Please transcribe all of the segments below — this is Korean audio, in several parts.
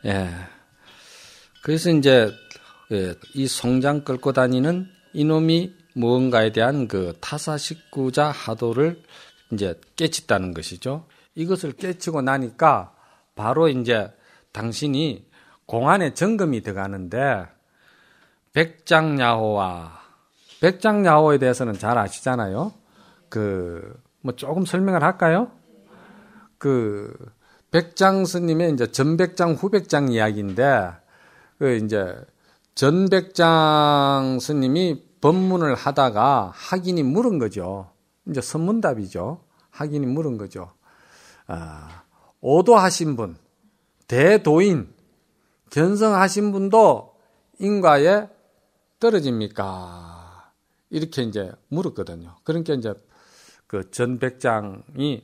예. 그래서 이제 이 송장 끌고 다니는 이놈이 무언가에 대한 그 타사식구자 하도를 이제 깨쳤다는 것이죠. 이것을 깨치고 나니까 바로 이제 당신이 공안에 점검이 들어가는데 백장야호에 대해서는 잘 아시잖아요. 뭐 조금 설명을 할까요? 백장 스님의 이제 전백장, 후백장 이야기인데, 이제 전백장 스님이 법문을 하다가 학인이 물은 거죠. 이제 선문답이죠. 학인이 물은 거죠. 오도하신 분, 대도인, 견성하신 분도 인과에 떨어집니까? 이렇게 이제 물었거든요. 그러니까 이제 그 전백장이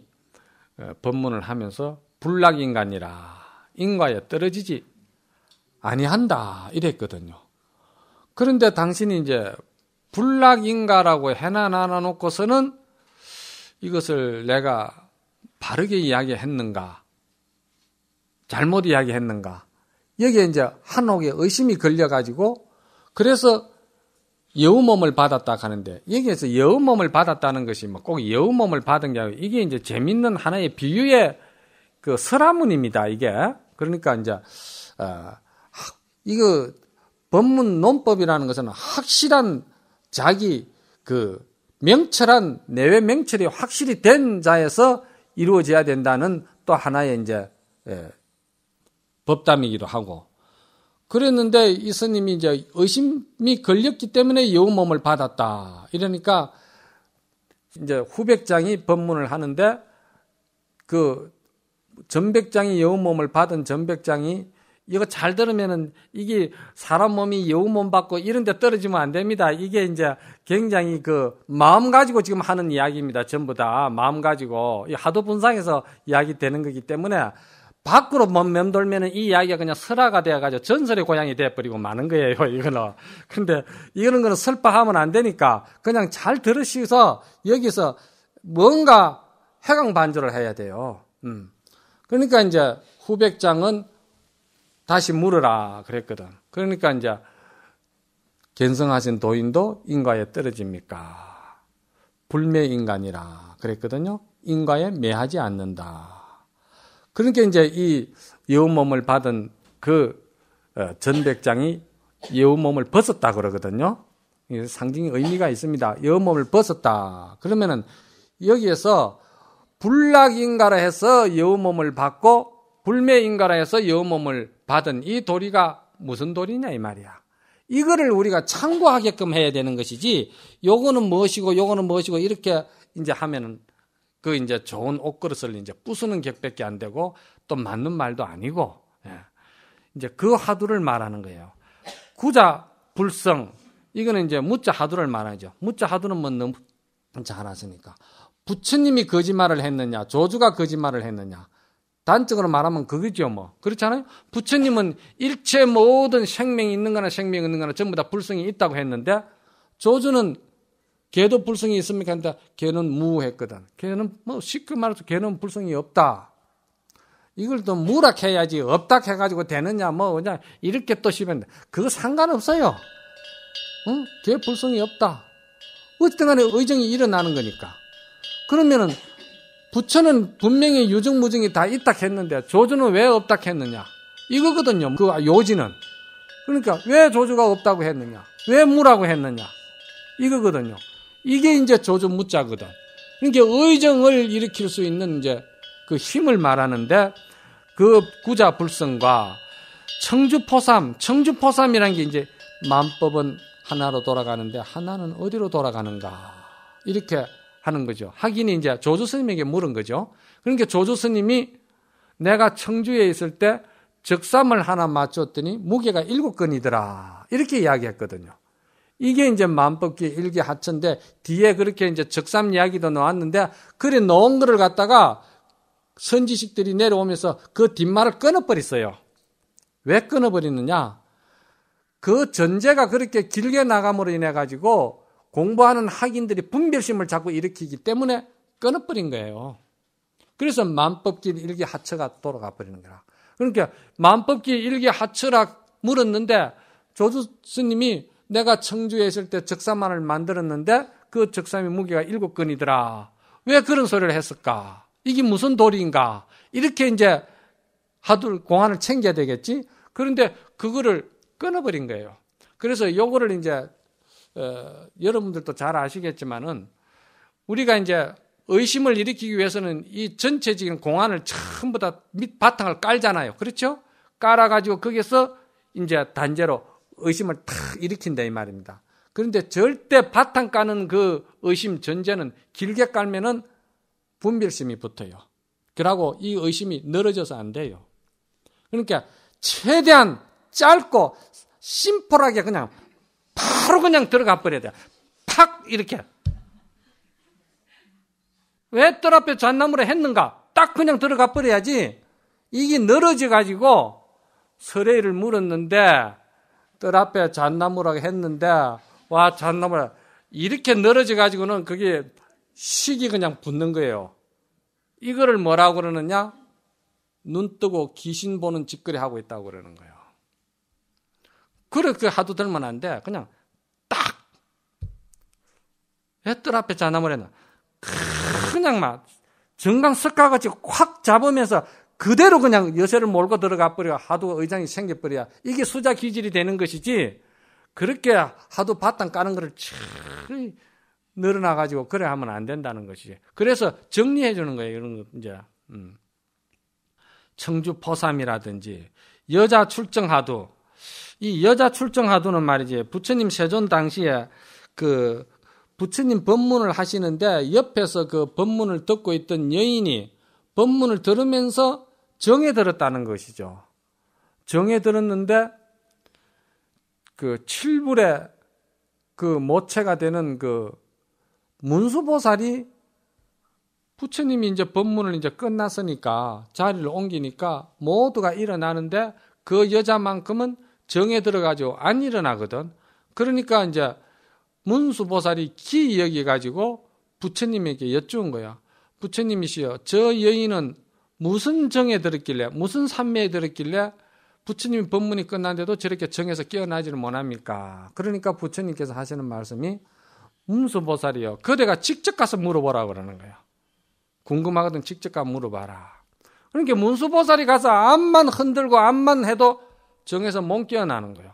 법문을 하면서 불락인간이라 인과에 떨어지지 아니한다 이랬거든요. 그런데 당신이 이제 불락인가라고 해놔 놓고서는 이것을 내가 바르게 이야기했는가, 잘못 이야기했는가, 여기에 이제 한옥에 의심이 걸려가지고 그래서 여우몸을 받았다 하는데, 여기에서 여우몸을 받았다는 것이 뭐 꼭 여우몸을 받은 게 아니고 이게 이제 재밌는 하나의 비유의 그 설화문입니다, 이게. 그러니까 이제, 이거 법문 논법이라는 것은 확실한 자기 그 명철한 내외 명철이 확실히 된 자에서 이루어져야 된다는 또 하나의 이제, 법담이기도 하고. 그랬는데 이 스님이 이제 의심이 걸렸기 때문에 여우몸을 받았다. 이러니까 이제 후백장이 법문을 하는데 그 전백장이 여우몸을 받은 전백장이 이거 잘 들으면은 이게 사람 몸이 여우몸 받고 이런 데 떨어지면 안 됩니다. 이게 이제 굉장히 그 마음 가지고 지금 하는 이야기입니다. 전부 다 마음 가지고 하도 분상에서 이야기 되는 거기 때문에 밖으로 맴돌면은 이 이야기가 그냥 설화가 되어가지고 전설의 고향이 되어버리고 마는 거예요, 이거는. 근데 이런 거는 설파하면 안 되니까 그냥 잘 들으시서 여기서 뭔가 해강반조를 해야 돼요. 그러니까 이제 후백장은 다시 물으라 그랬거든. 그러니까 이제 견성하신 도인도 인과에 떨어집니까? 불매인간이라 그랬거든요. 인과에 매하지 않는다. 그러니까 이제 이 여우몸을 받은 그 전백장이 여우몸을 벗었다 그러거든요. 상징의 의미가 있습니다. 여우몸을 벗었다. 그러면은 여기에서 불락인가라 해서 여우몸을 받고 불매인가라 해서 여우몸을 받은 이 도리가 무슨 도리냐 이 말이야. 이거를 우리가 참고하게끔 해야 되는 것이지, 요거는 무엇이고 요거는 무엇이고 이렇게 이제 하면은 그 이제 좋은 옷그릇을 이제 부수는 격밖에 안 되고 또 맞는 말도 아니고, 이제 그 화두를 말하는 거예요. 구자 불성, 이거는 이제 무자 화두를 말하죠. 무자 화두는 뭐 너무 잘 아시니까. 부처님이 거짓말을 했느냐, 조주가 거짓말을 했느냐. 단적으로 말하면 그거죠, 뭐. 그렇잖아요? 부처님은 일체 모든 생명이 있는 거나 생명이 없는 거나 전부 다 불성이 있다고 했는데, 조주는 걔도 불성이 있습니까? 근데 걔는 무했거든. 걔는 뭐 쉽게 말해서 걔는 불성이 없다. 이걸 또 무락해야지 없다 해가지고 되느냐, 뭐 그냥 이렇게 또 씹었는데 그거 상관없어요. 응? 걔 불성이 없다. 어쨌든 간에 의정이 일어나는 거니까. 그러면은 부처는 분명히 유증무증이 다 있다 했는데 조주는 왜 없다 했느냐? 이거거든요. 그 요지는. 그러니까 왜 조주가 없다고 했느냐? 왜 무라고 했느냐? 이거거든요. 이게 이제 조주 무자거든. 그러니까 의정을 일으킬 수 있는 이제 그 힘을 말하는데, 그 구자 불성과 청주포삼이라는 게 이제 만법은 하나로 돌아가는데 하나는 어디로 돌아가는가? 이렇게 하는 거죠. 학인이 이제 조주 스님에게 물은 거죠. 그러니까 조주 스님이 내가 청주에 있을 때 적삼을 하나 맞췄더니 무게가 7건이더라. 이렇게 이야기했거든요. 이게 이제 만법기 일기 하천인데 뒤에 그렇게 이제 적삼 이야기도 나왔는데, 그래 놓은 거를 갖다가 선지식들이 내려오면서 그 뒷말을 끊어버렸어요. 왜 끊어버리느냐? 그 전제가 그렇게 길게 나감으로 인해 가지고 공부하는 학인들이 분별심을 자꾸 일으키기 때문에 끊어버린 거예요. 그래서 만법길 일기 하처가 돌아가 버리는 거라. 그러니까 만법기 일기 하처라 물었는데 조주 스님이 내가 청주에 있을 때 적사만을 만들었는데 그 적삼의 무게가 7근이더라. 왜 그런 소리를 했을까? 이게 무슨 도리인가? 이렇게 이제 하도 공안을 챙겨야 되겠지? 그런데 그거를 끊어버린 거예요. 그래서 요거를 이제, 여러분들도 잘 아시겠지만은 우리가 이제 의심을 일으키기 위해서는 이 전체적인 공안을 전부 다 밑 바탕을 깔잖아요. 그렇죠? 깔아가지고 거기서 이제 단죄로 의심을 탁 일으킨다 이 말입니다. 그런데 절대 바탕 까는 그 의심 전제는 길게 깔면은 분별심이 붙어요. 그러고 이 의심이 늘어져서 안 돼요. 그러니까 최대한 짧고 심플하게 그냥 바로 그냥 들어가 버려야 돼요. 팍 이렇게. 왜 뜰 앞에 잣나무를 했는가? 딱 그냥 들어가 버려야지. 이게 늘어져 가지고 설애를 물었는데 뜰 앞에 잣나무라고 했는데 와 잣나무라 이렇게 늘어져 가지고는 그게 식이 그냥 붙는 거예요. 이거를 뭐라고 그러느냐? 눈 뜨고 귀신 보는 짓거리 하고 있다고 그러는 거예요. 그렇게 하도 들면 안 돼. 그냥 딱 왜 뜰 앞에 잣나무를 했나? 그냥 막 정강 석가같이 확 잡으면서 그대로 그냥 여세를 몰고 들어가 버려. 하도 의장이 생겨버려야 이게 수자 기질이 되는 것이지. 그렇게 하도 바탕 까는 거를 참 늘어나가지고 그래 하면 안 된다는 것이지. 그래서 정리해 주는 거예요. 이런 거 이제 청주 포삼이라든지 여자 출정하두. 이 여자 출정하두는 말이지 부처님 세존 당시에 그 부처님 법문을 하시는데 옆에서 그 법문을 듣고 있던 여인이 법문을 들으면서 정에 들었다는 것이죠. 정에 들었는데 그 칠불의 그 모체가 되는 그 문수보살이 부처님이 이제 법문을 이제 끝났으니까 자리를 옮기니까 모두가 일어나는데 그 여자만큼은 정에 들어가지고 안 일어나거든. 그러니까 이제 문수보살이 기이 여기가지고 부처님에게 여쭈은 거야. 부처님이시여, 저 여인은 무슨 정에 들었길래, 무슨 산매에 들었길래 부처님 법문이 끝났는데도 저렇게 정에서 깨어나지를 못합니까? 그러니까 부처님께서 하시는 말씀이 문수보살이요, 그대가 직접 가서 물어보라 그러는 거야. 궁금하거든 직접 가서 물어봐라. 그러니까 문수보살이 가서 암만 흔들고 암만 해도 정에서 못 깨어나는 거예요.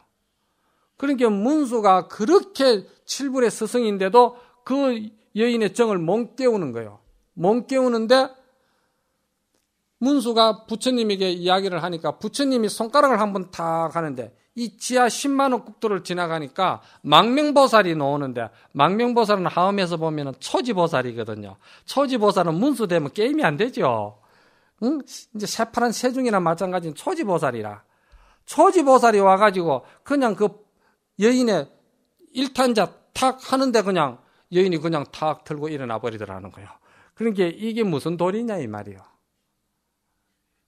그러니까 문수가 그렇게 칠불의 스승인데도 그 여인의 정을 못 깨우는 거예요. 못 깨우는데 문수가 부처님에게 이야기를 하니까 부처님이 손가락을 한번 탁 하는데 이 지하 10만원 국도를 지나가니까 망명보살이 나오는데 망명보살은 하음에서 보면 초지보살이거든요. 초지보살은 문수 되면 게임이 안 되죠. 응? 이제 새파란 새중이나 마찬가지인 초지보살이라. 초지보살이 와가지고 그냥 그 여인의 일탄자 탁 하는데 그냥 여인이 그냥 탁 들고 일어나 버리더라는 거예요. 그러니까 이게 무슨 도리냐 이 말이에요.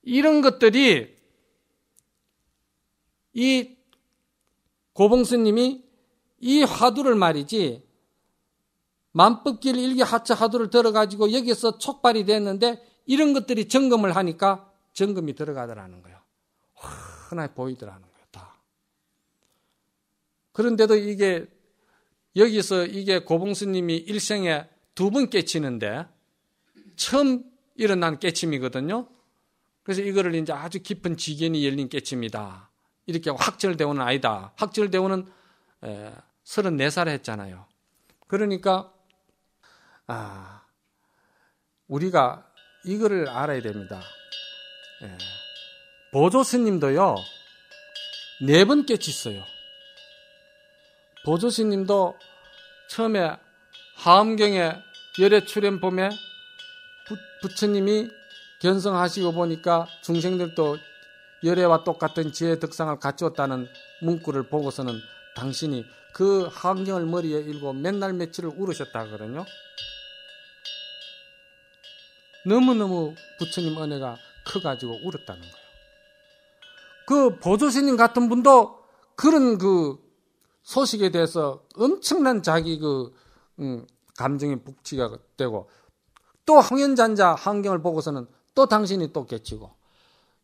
이런 것들이 이 고봉스님이 이 화두를 말이지 만법길 일기 하차 화두를 들어가지고 여기서 촉발이 됐는데 이런 것들이 점검을 하니까 점검이 들어가더라는 거예요. 흔하게 보이더라는 거예요. 다. 그런데도 이게 여기서 이게 고봉스님이 일생에 2번 깨치는데 처음 일어난 깨침이거든요. 그래서 이거를 이제 아주 깊은 지견이 열린 깨침이다. 이렇게 확철대오는 아니다. 확철대오는 34살에 했잖아요. 그러니까 우리가 이거를 알아야 됩니다. 보조스님도요 4번 깨치어요. 보조스님도 처음에 하엄경에 열애 출연봄에 부처님이 견성하시고 보니까 중생들도 열애와 똑같은 지혜 덕상을 갖추었다는 문구를 보고서는 당신이 그 하엄경을 머리에 일고 맨날 며칠을 울으셨다 하거든요. 너무너무 부처님 은혜가 커가지고 울었다는 거예요. 그 보조스님 같은 분도 그런 그 소식에 대해서 엄청난 자기 감정이 북치가 되고 또 항연잔자 하엄경을 보고서는 또 당신이 또 깨치고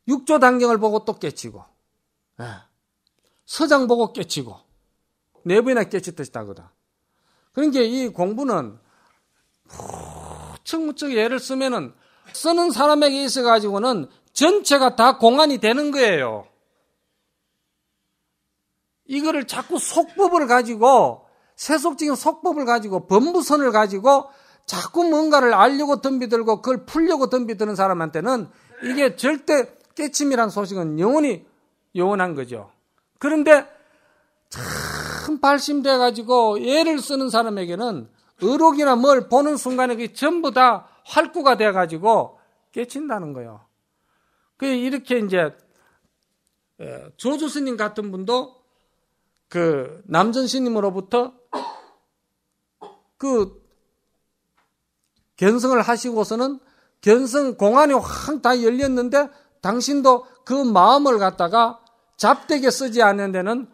육조 단경을 보고 또 깨치고, 서장 보고 깨치고, 4번이나 깨쳤다 하거든. 그러니까 이 공부는 무척 예를 쓰면은 쓰는 사람에게 있어가지고는 전체가 다 공안이 되는 거예요. 이거를 자꾸 속법을 가지고, 세속적인 속법을 가지고, 법무선을 가지고 자꾸 뭔가를 알려고 덤비들고 그걸 풀려고 덤비드는 사람한테는 이게 절대 깨침이란 소식은 영원히 영원한 거죠. 그런데 참 발심돼 가지고 예를 쓰는 사람에게는 의록이나 뭘 보는 순간에 그게 전부 다 활구가 돼 가지고 깨친다는 거예요. 이렇게 이제 조주 스님 같은 분도 그 남전 스님으로부터 그 견성을 하시고서는 견성 공안이 확 다 열렸는데 당신도 그 마음을 갖다가 잡되게 쓰지 않는 데는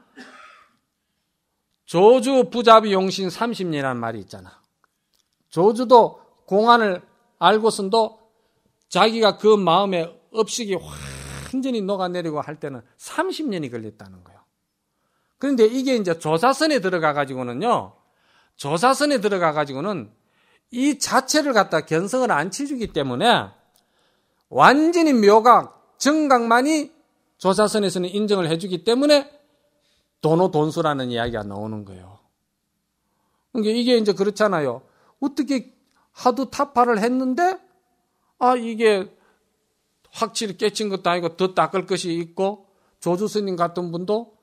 조주 부잡이 용신 30년이라는 말이 있잖아. 조주도 공안을 알고선도 자기가 그 마음에 업식이 완전히 녹아내리고 할 때는 30년이 걸렸다는 거예요. 그런데 이게 이제 조사선에 들어가 가지고는요. 조사선에 들어가 가지고는 이 자체를 갖다 견성을 안 치주기 때문에 완전히 묘각, 정각만이 조사선에서는 인정을 해주기 때문에 도노돈수라는 이야기가 나오는 거예요. 그러니까 이게 이제 그렇잖아요. 어떻게 하도 타파를 했는데 이게 확실히 깨친 것도 아니고 더 닦을 것이 있고 조주 스님 같은 분도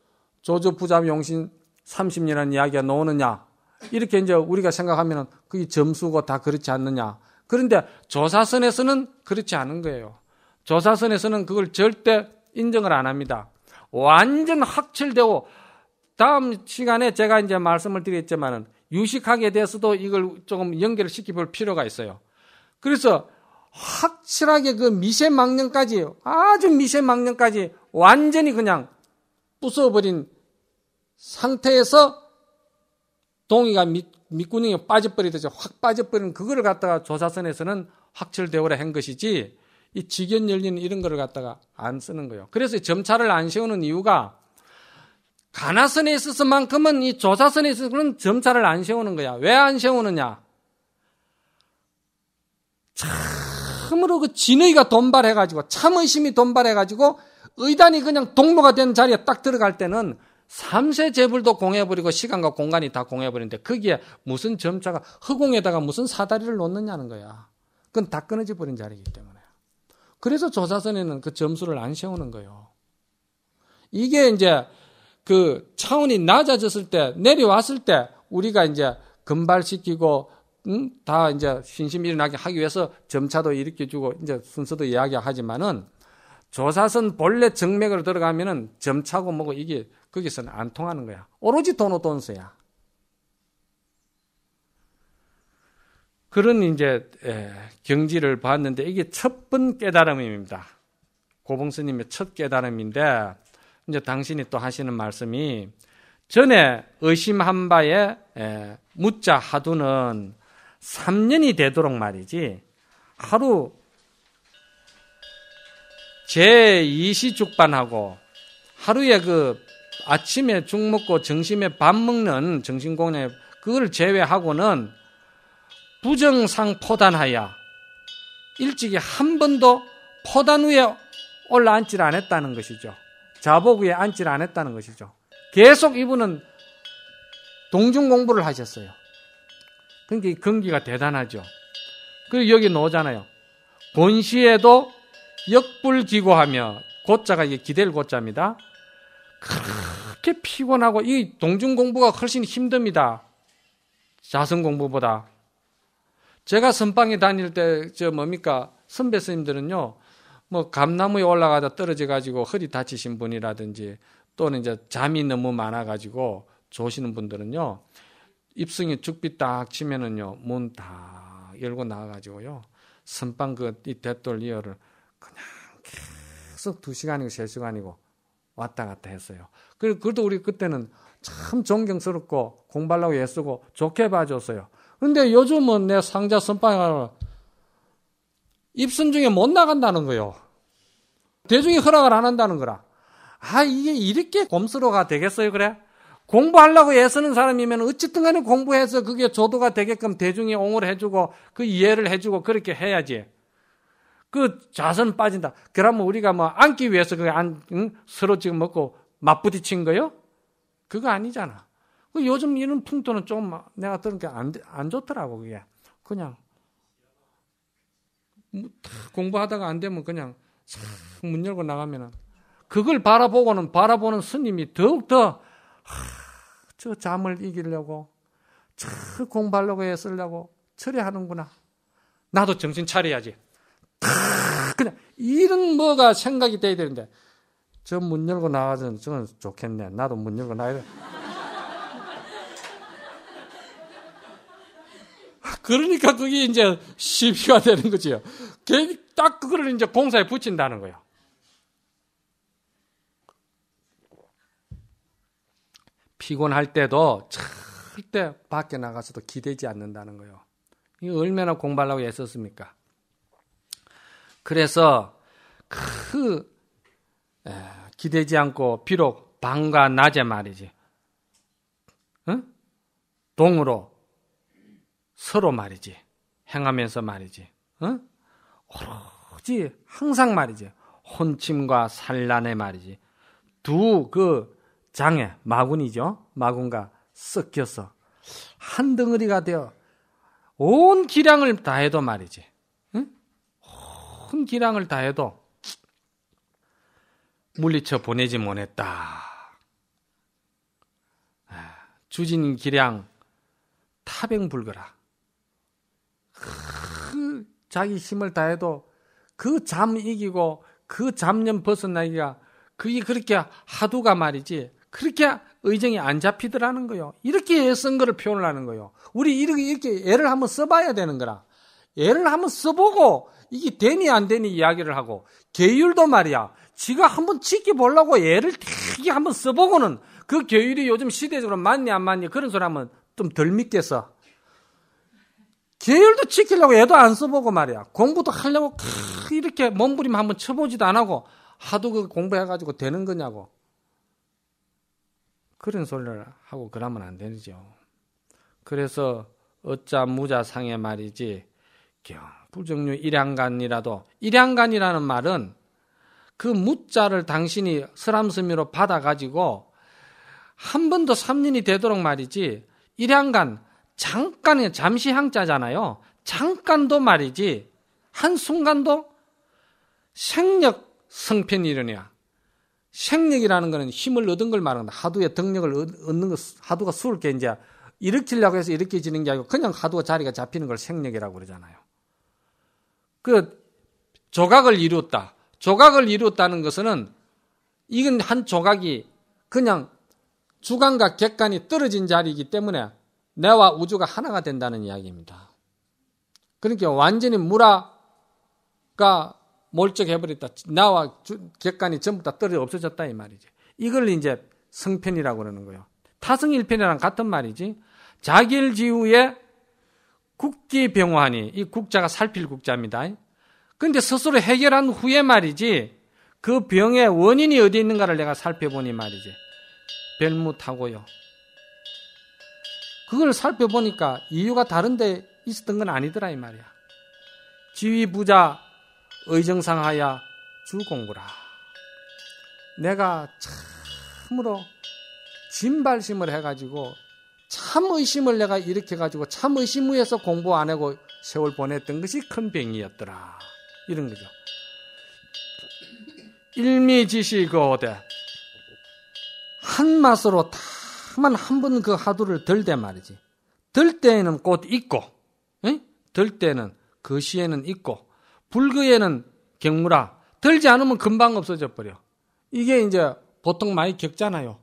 조주 부잡 용신 30년이라는 이야기가 나오느냐 이렇게 이제 우리가 생각하면은 그게 점수고 다 그렇지 않느냐. 그런데 조사선에서는 그렇지 않은 거예요. 조사선에서는 그걸 절대 인정을 안 합니다. 완전 확철되고 다음 시간에 제가 이제 말씀을 드렸지만은 유식학에 대해서도 이걸 조금 연결을 시켜볼 필요가 있어요. 그래서 확실하게 그 미세망령까지 아주 미세망령까지 완전히 그냥 부숴버린 상태에서 동의가 밑구녕에 빠져버리듯이 확 빠져버리는 그거를 갖다가 조사선에서는 확철대오라 한 것이지 이 직연 열리는 이런 거를 갖다가 안 쓰는 거예요. 그래서 점차를 안 세우는 이유가 가나선에 있어서만큼은 이 조사선에 있어서는 점차를 안 세우는 거야. 왜 안 세우느냐? 참으로 그 진의가 돈발해가지고 참의심이 돈발해가지고 의단이 그냥 동로가 된 자리에 딱 들어갈 때는 삼세 재불도 공해버리고 시간과 공간이 다 공해버리는데 거기에 무슨 점차가 허공에다가 무슨 사다리를 놓느냐는 거야. 그건 다 끊어져 버린 자리이기 때문에. 그래서 조사선에는 그 점수를 안 세우는 거예요. 이게 이제 그 차원이 낮아졌을 때 내려왔을 때 우리가 이제 금발시키고 다 이제 신심이 일어나게 하기 위해서 점차도 일으켜주고 이제 순서도 이야기하지만은 조사선 본래 정맥으로 들어가면은 점차고 뭐고 이게 거기서는 안 통하는 거야. 오로지 도노돈수야. 그런 이제 경지를 봤는데 이게 첫 번 깨달음입니다. 고봉스님의 첫 깨달음인데 이제 당신이 또 하시는 말씀이 전에 의심한 바에 묻자 하두는 3년이 되도록 말이지 하루 제2시죽반하고 하루에 그 아침에 죽 먹고 점심에 밥 먹는 정신공양 그걸 제외하고는 부정상 포단하여 일찍이 한 번도 포단 위에 올라앉질 않았다는 것이죠. 자복 위에 앉질 않았다는 것이죠. 계속 이분은 동중 공부를 하셨어요. 그러니까 이 근기가 대단하죠. 그리고 여기 나오잖아요. 본시에도 역불기고하며 고자가 이게 기댈 고자입니다. 그렇게 피곤하고 이 동중 공부가 훨씬 힘듭니다. 자성 공부보다. 제가 선방에 다닐 때 선배 스님들은요. 뭐 감나무에 올라가다 떨어져 가지고 허리 다치신 분이라든지 또는 이제 잠이 너무 많아 가지고 조시는 분들은요. 입승이 죽비 딱 치면은요. 문 다 열고 나와 가지고요. 선방 이 대돌 리어를 그냥 계속 2시간이고 3시간이고 왔다 갔다 했어요. 그래도 우리 그때는 참 존경스럽고 공부하려고 애쓰고 좋게 봐줬어요. 근데 요즘은 내 상자 선방에 가면 입선 중에 못 나간다는 거예요. 대중이 허락을 안 한다는 거라. 이게 이렇게 곰스러가 되겠어요, 그래? 공부하려고 애쓰는 사람이면 어쨌든 간에 공부해서 그게 조도가 되게끔 대중이 옹호를 해주고 그 이해를 해주고 그렇게 해야지. 그 자선 빠진다. 그러면 우리가 뭐 앉기 위해서 서로 지금 먹고 맞부딪힌 거요? 그거 아니잖아. 요즘 이런 풍토는 좀 내가 들은 게 안 좋더라고, 그게. 그냥 공부하다가 안 되면 그냥 문 열고 나가면은 그걸 바라보는 스님이 더욱더 저 잠을 이기려고 저 공부하려고 애쓰려고 처리하는구나. 나도 정신 차려야지. 그냥 이런 뭐가 생각이 돼야 되는데 저 문 열고 나가면 저건 좋겠네. 나도 문 열고 나가야 돼. 그러니까 그게 이제 시비가 되는 거지요. 딱 그거를 이제 공사에 붙인다는 거예요. 피곤할 때도 절대 밖에 나가서도 기대지 않는다는 거예요. 이게 얼마나 공부하려고 애썼습니까? 그래서 기대지 않고 비록 밤과 낮에 말이지, 동으로 서로 말이지 행하면서 말이지, 오로지 항상 말이지 혼침과 산란에 말이지 두 그 장애 마군이죠. 마군과 섞여서 한 덩어리가 되어 온 기량을 다해도 말이지, 온 기량을 다해도 물리쳐 보내지 못했다. 주진 기량 타병불거라. 자기 힘을 다해도 그 잠 이기고 그 잡념 벗어나기가 그게 그렇게 하두가 말이지 그렇게 의정이 안 잡히더라는 거요. 이렇게 애쓴 거를 표현을 하는 거요. 우리 이렇게 애를 한번 써봐야 되는 거라. 애를 한번 써보고 이게 되니 안 되니 이야기를 하고, 계율도 말이야 지가 한번 지켜보려고 애를 되게 한번 써보고는 그 계율이 요즘 시대적으로 맞니 안 맞니 그런 소리 하면 좀 덜 믿겠어. 계율도 지키려고 애도 안 써보고 말이야 공부도 하려고 이렇게 몸부림 한번 쳐보지도 안 하고 하도 그 공부해가지고 되는 거냐고 그런 소리를 하고 그러면 안 되죠. 그래서 어짜 무자상에 말이지 부정류 일양간이라도, 일양간이라는 말은 그 무자를 당신이 설암스미로 받아가지고 한 번 더 3년이 되도록 말이지, 일양간 잠깐의 잠시 향자잖아요. 잠깐도 말이지 한순간도 생력 성편이 일어나야. 생력이라는 것은 힘을 얻은 걸 말하는 거다. 하두의 덕력을 얻는 것, 하두가 수을 게 이제 일으키려고 해서 일으켜지는 게 아니고 그냥 하두가 자리가 잡히는 걸 생력이라고 그러잖아요. 그 조각을 이루었다. 조각을 이루었다는 것은 이건 한 조각이 그냥 주간과 객간이 떨어진 자리이기 때문에 내와 우주가 하나가 된다는 이야기입니다. 그러니까 완전히 무라가 몰적해버렸다. 나와 객관이 전부 다 떨어져 없어졌다 이 말이지. 이걸 이제 성편이라고 그러는 거예요. 타성일편이랑 같은 말이지. 자길지우의 국기병화하니, 이 국자가 살필 국자입니다. 그런데 스스로 해결한 후에 말이지 그 병의 원인이 어디 있는가를 내가 살펴보니 말이지 별무타고요. 그걸 살펴보니까 이유가 다른 데 있었던 건 아니더라 이 말이야. 지위부자 의정상하야 주공부라. 내가 참으로 진발심을 해가지고 참 의심을 내가 일으켜가지고 참 의심 위에서 공부 안 하고 세월 보냈던 것이 큰 병이었더라. 이런 거죠. 일미지시 거대 한 맛으로 다만 한 번 그 하두를 들 때 말이지. 들 때에는 곧 있고, 들 때는 그 시에는 있고, 불그에는 경무라. 들지 않으면 금방 없어져 버려. 이게 이제 보통 많이 겪잖아요.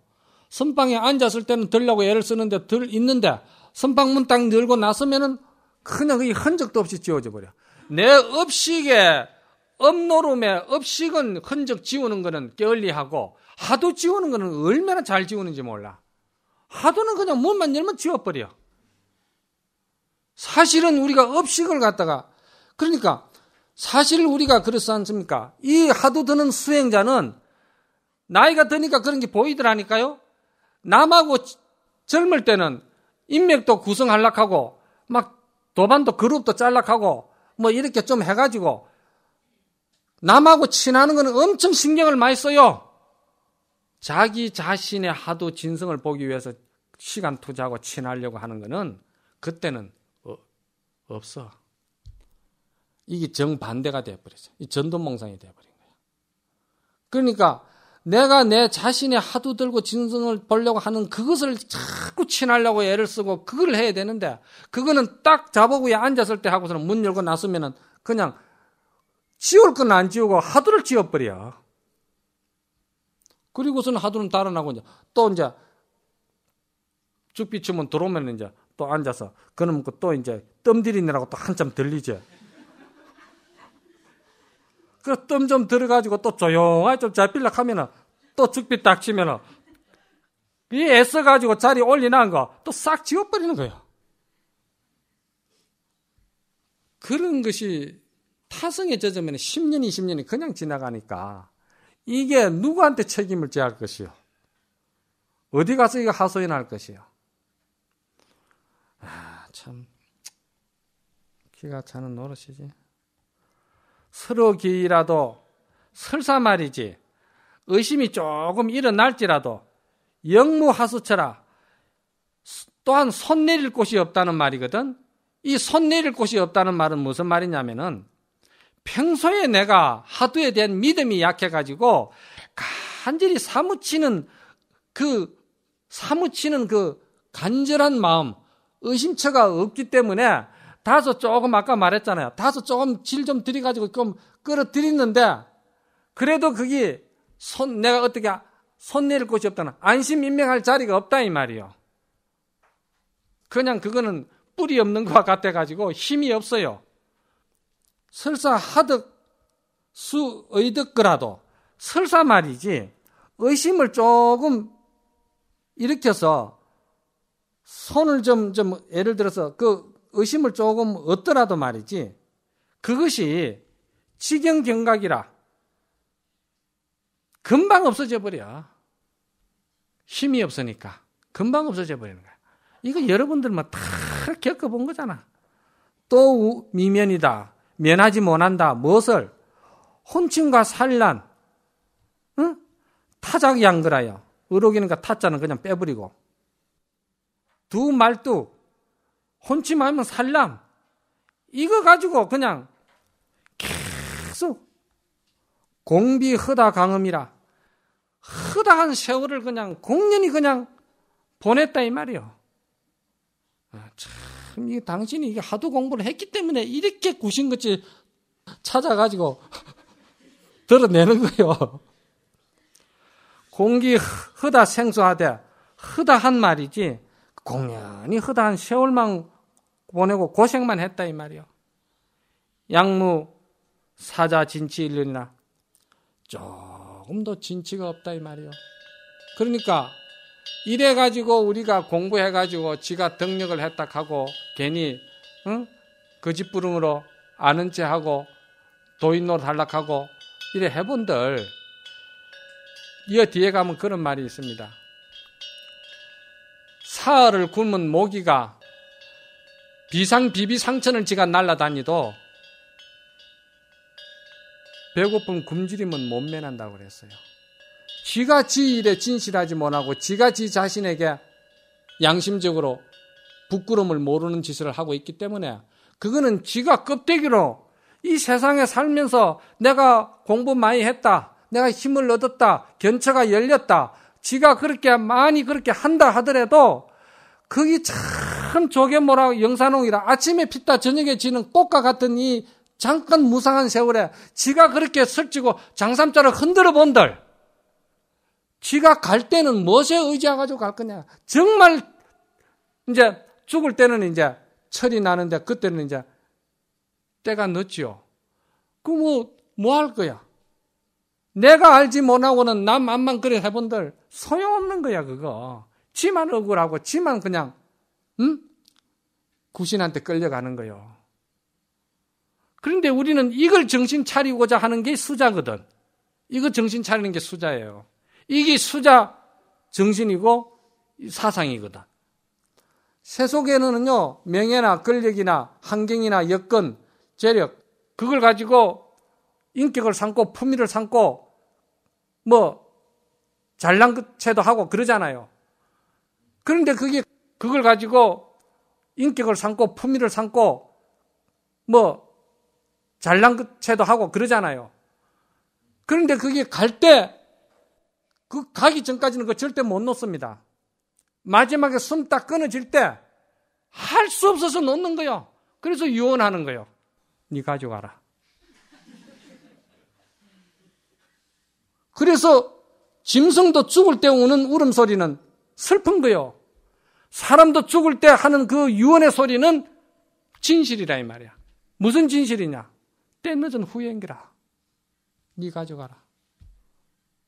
선방에 앉았을 때는 들려고 애를 쓰는데 들 있는데 선방문 딱 열고 나서면은 그냥 그 흔적도 없이 지워져 버려. 내 업식에 업노름에 업식은 흔적 지우는 거는 게을리하고 하도 지우는 거는 얼마나 잘 지우는지 몰라. 하도는 그냥 문만 열면 지워버려. 사실은 우리가 업식을 갖다가 그러니까 사실 우리가 그렇지 않습니까? 이 하도 드는 수행자는 나이가 드니까 그런 게 보이더라니까요. 남하고 젊을 때는 인맥도 구성하려고 막 도반도 그룹도 짤락하고 뭐 이렇게 좀 해가지고 남하고 친하는 거는 엄청 신경을 많이 써요. 자기 자신의 하도 진성을 보기 위해서 시간 투자하고 친하려고 하는 거는 그때는 없어. 이게 정반대가 되어버렸어요. 이 전도몽상이 되어버린 거예요. 그러니까 내가 내 자신의 하도 들고 진성을 보려고 하는 그것을 자꾸 친하려고 애를 쓰고 그걸 해야 되는데 그거는 딱 자보구에 앉았을 때 하고서는 문 열고 나서면은 그냥 지울 건 안 지우고 하도를 지워버려. 그리고서는 하도는 달아나고 이제 죽비치면 들어오면 이제 또 앉아서 그놈 또 이제 뜸 들이느라고 또 한참 들리지. 그 뜸 좀 들어가지고 또 조용하게 좀 잡히려고 하면은 또 죽비 딱 치면은 이 애써가지고 자리 올리는 거 또 싹 지워버리는 거예요. 그런 것이 타성에 젖으면 10년, 20년이 그냥 지나가니까 이게 누구한테 책임을 져야 할 것이요? 어디 가서 이거 하소연할 것이요? 참 기가 차는 노릇이지. 서로 기이라도 설사 말이지 의심이 조금 일어날지라도 영무하수처라. 또한 손 내릴 곳이 없다는 말이거든. 이 손 내릴 곳이 없다는 말은 무슨 말이냐면은 평소에 내가 하도에 대한 믿음이 약해가지고 간절히 사무치는 그 간절한 마음, 의심처가 없기 때문에 다소 조금 아까 말했잖아요. 다소 조금 질 좀 들여가지고 좀 끌어들이는데 그래도 그게 내가 어떻게 손 내릴 곳이 없다는 안심 인명할 자리가 없다 이 말이요. 그냥 그거는 뿌리 없는 것 같아가지고 힘이 없어요. 설사 하득 수의득거라도 설사 말이지 의심을 조금 일으켜서 손을 좀 예를 들어서 그 의심을 조금 얻더라도 말이지 그것이 지경경각이라 금방 없어져 버려. 힘이 없으니까 금방 없어져 버리는 거야. 이거 여러분들만 다 겪어본 거잖아. 또 미면이다. 면하지 못한다. 무엇을? 혼침과 산란. 응? 타작양거라요. 의록이니까 타자는 그냥 빼버리고. 두 말뚝. 혼침하면 산란. 이거 가지고 그냥 계속 공비 허다 강음이라. 허다한 세월을 그냥 공연히 그냥 보냈다 이 말이요. 참, 이게 당신이 이게 하도 공부를 했기 때문에 이렇게 구신같이 찾아가지고 드러내는 거예요. 공기 허다 생소하되 허다한 말이지 공연히 허다한 세월만 보내고 고생만 했다 이 말이요. 양무 사자 진치 일륜이나 조금도 진치가 없다 이 말이요. 그러니까 이래가지고 우리가 공부해가지고 지가 덕력을 했다 하고 괜히 거짓부름으로 아는 체하고 도인노릇 하려고 이래 해본들 이 뒤에 가면 그런 말이 있습니다. 사흘을 굶은 모기가 비비상천을 지가 날아다니도 배고픈 굶주림은 못 면한다고 그랬어요. 지가 지 일에 진실하지 못하고 지가 지 자신에게 양심적으로 부끄러움을 모르는 짓을 하고 있기 때문에 그거는 지가 껍데기로 이 세상에 살면서 내가 공부 많이 했다, 내가 힘을 얻었다, 견처가 열렸다, 지가 그렇게 많이 그렇게 한다 하더라도 그게 참 조개 뭐라 영산홍이라 아침에 피다 저녁에 지는 꽃과 같은 이 잠깐 무상한 세월에 지가 그렇게 설치고 장삼자를 흔들어 본들 지가 갈 때는 무엇에 의지해가지고 갈 거냐. 정말 이제 죽을 때는 이제 철이 나는데 그때는 이제 때가 늦지요. 그 뭐 할 거야. 내가 알지 못하고는 남 암만 그래 해본들 소용없는 거야 그거. 지만 억울하고 지만 그냥 구신한테 끌려가는 거요. 그런데 우리는 이걸 정신 차리고자 하는 게 수자거든. 이거 정신 차리는 게 수자예요. 이게 수자 정신이고 사상이거든. 세속에는요, 명예나 권력이나 환경이나 여건, 재력, 그걸 가지고 인격을 삼고 품위를 삼고 잘난 체도 하고 그러잖아요. 그런데 그걸 가지고 인격을 삼고 품위를 삼고 잘난 체도 하고 그러잖아요. 그런데 그게 가기 전까지는 그거 절대 못 놓습니다. 마지막에 숨 딱 끊어질 때 할 수 없어서 놓는 거예요. 그래서 유언하는 거예요. 네 가져가라. 그래서 짐승도 죽을 때 우는 울음소리는 슬픈 거예요. 사람도 죽을 때 하는 그 유언의 소리는 진실이라 이 말이야. 무슨 진실이냐? 때 늦은 후회인기라. 네 가져가라.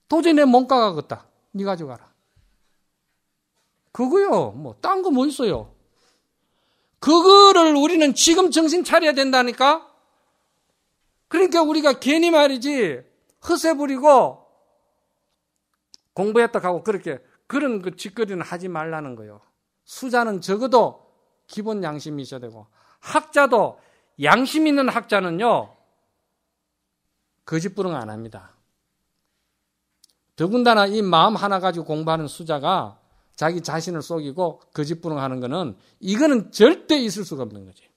도저히 내 못 가가겠다. 네 가져가라. 그거요. 딴 거 뭐 있어요? 그거를 우리는 지금 정신 차려야 된다니까? 그러니까 우리가 괜히 말이지, 허세 부리고, 공부했다 하고 그런 그 짓거리는 하지 말라는 거예요. 수자는 적어도 기본 양심이 있어야 되고, 학자도, 양심 있는 학자는요, 거짓부릉 안 합니다. 더군다나 이 마음 하나 가지고 공부하는 수자가 자기 자신을 속이고 거짓부릉하는 거는 이거는 절대 있을 수가 없는 거지.